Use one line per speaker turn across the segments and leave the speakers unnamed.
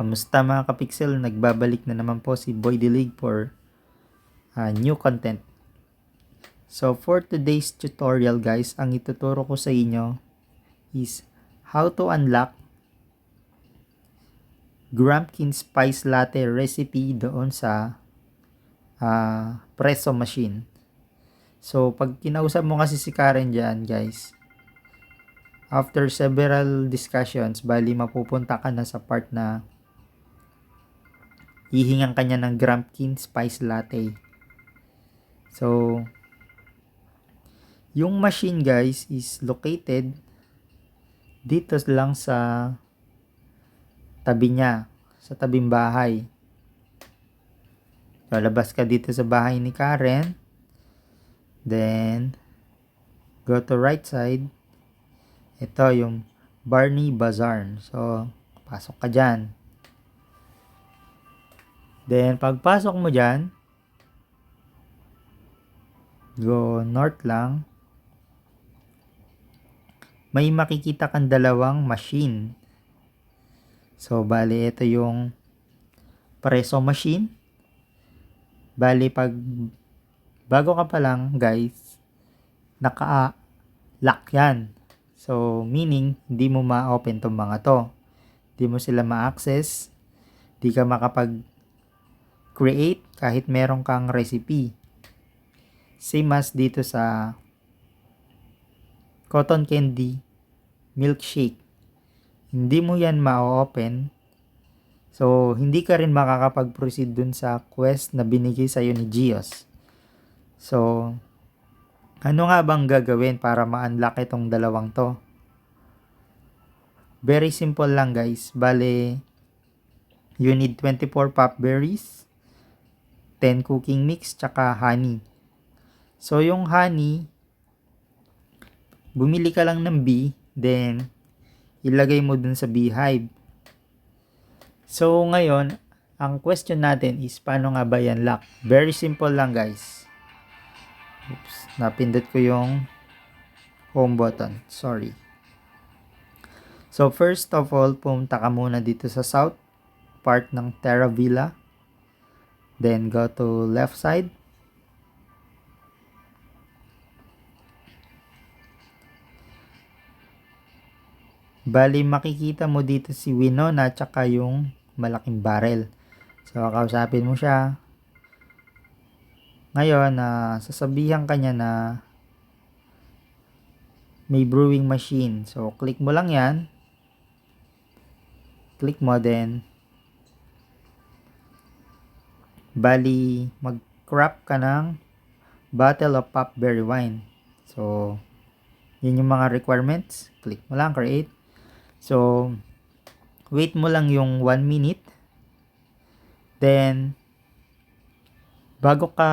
Kamusta mga kapixel? Nagbabalik na naman po si Boy Dilig for new content. So for today's tutorial guys, ang ituturo ko sa inyo is how to unlock Grumpkin Spice Latte recipe doon sa presso machine. So pag kinausap mo kasi si Karen dyan guys, after several discussions, bali mapupunta ka na sa part na hihingan kanya ng Grumpkin Spice Latte. So, yung machine guys is located dito lang sa tabi niya, sa tabing bahay. Lalabas ka dito sa bahay ni Karen. Then, go to right side. Ito yung Barney Bazaar. So, pasok ka dyan. Then, pagpasok mo dyan, go north lang. May makikita kang dalawang machine. So, bali, ito yung presso machine. Bali, bago ka pa lang, guys, naka-lock yan. So, meaning, hindi mo ma-open tong mga to. Hindi mo sila ma-access. Hindi ka makapag-create kahit meron kang recipe. Same as dito sa cotton candy milkshake. Hindi mo yan ma-open. So, hindi ka rin makakapag-proceed dun sa quest na binigay sa'yo ni Gios. So, ano nga bang gagawin para ma-unlock itong dalawang to? Very simple lang guys. Bale, you need 24 pop berries, 10 cooking mix, tsaka honey. So, yung honey, bumili ka lang ng bee, then, ilagay mo dun sa beehive. So, ngayon, ang question natin is, paano nga ba yan lock? Very simple lang, guys. Oops, napindot ko yung home button. Sorry. So, first of all, pumunta ka muna dito sa south part ng Terra Villa. Then, go to left side. Bali, makikita mo dito si Winona at saka yung malaking barrel. So, kausapin mo siya. Ngayon, sasabihan ka niya na may brewing machine. So, click mo lang yan. Click mo din. Bali, mag-craft ka ng bottle of pop berry wine. So, yun yung mga requirements. Click mo lang, create. So, wait mo lang yung 1 minute. Then, bago ka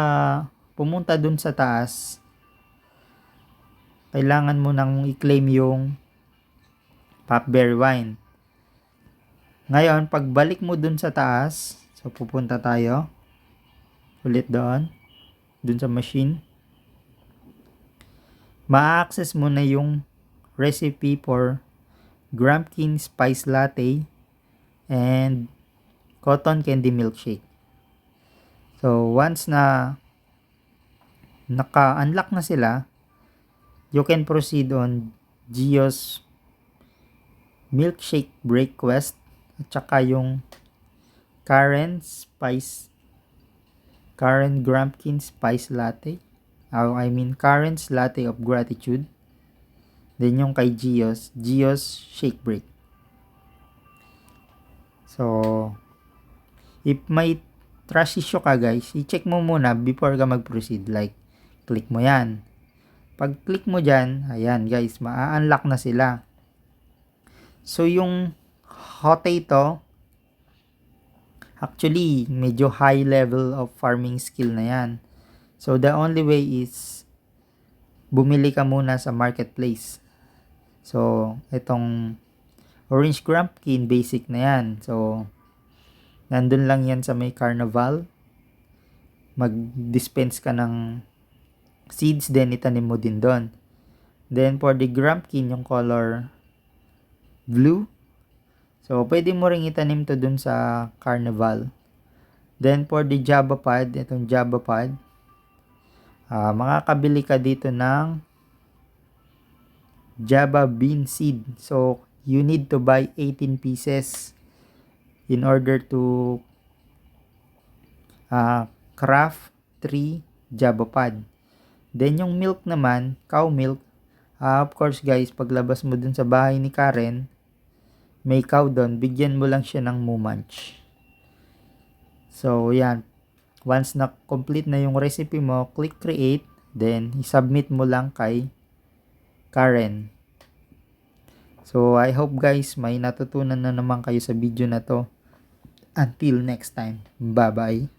pumunta dun sa taas, kailangan mo nang i-claim yung pop berry wine. Ngayon, pagbalik mo dun sa taas, so pupunta tayo ulit doon, dun sa machine. Ma-access mo na yung recipe for Grumpkin Spice Latte and Cotton Candy Milkshake. So, once na naka-unlock na sila, you can proceed on Gios Milkshake Break Quest at saka yung Karen Grumpkin Spice Latte. Karen's Latte of Gratitude. Then yung kay Gios Shake Break. So, if may trust issue ka guys, i-check mo muna before ka mag-proceed. Like, click mo yan. Pag click mo dyan, ayan guys, ma-unlock na sila. So, yung potato, actually, medyo high level of farming skill na yan. So, the only way is bumili ka muna sa marketplace. So, itong Orange Grumpkin, basic na yan. So, nandun lang yan sa may carnival. Mag-dispense ka ng seeds, then itanim mo din doon. Then, for the Grumpkin, yung color blue. So, pwede mo ring itanim to dun sa Carnival. Then, for the Java Pod, itong Java Pod, makakabili ka dito ng Java bean seed. So, you need to buy 18 pieces in order to craft 3 Java Pod. Then, yung milk naman, cow milk, of course guys, paglabas mo dun sa bahay ni Karen, may cow doon, bigyan mo lang siya ng Mumunch. So, yan. Once na complete na yung recipe mo, click create, then i-submit mo lang kay Karen. So, I hope guys, may natutunan na naman kayo sa video na to. Until next time. Bye-bye.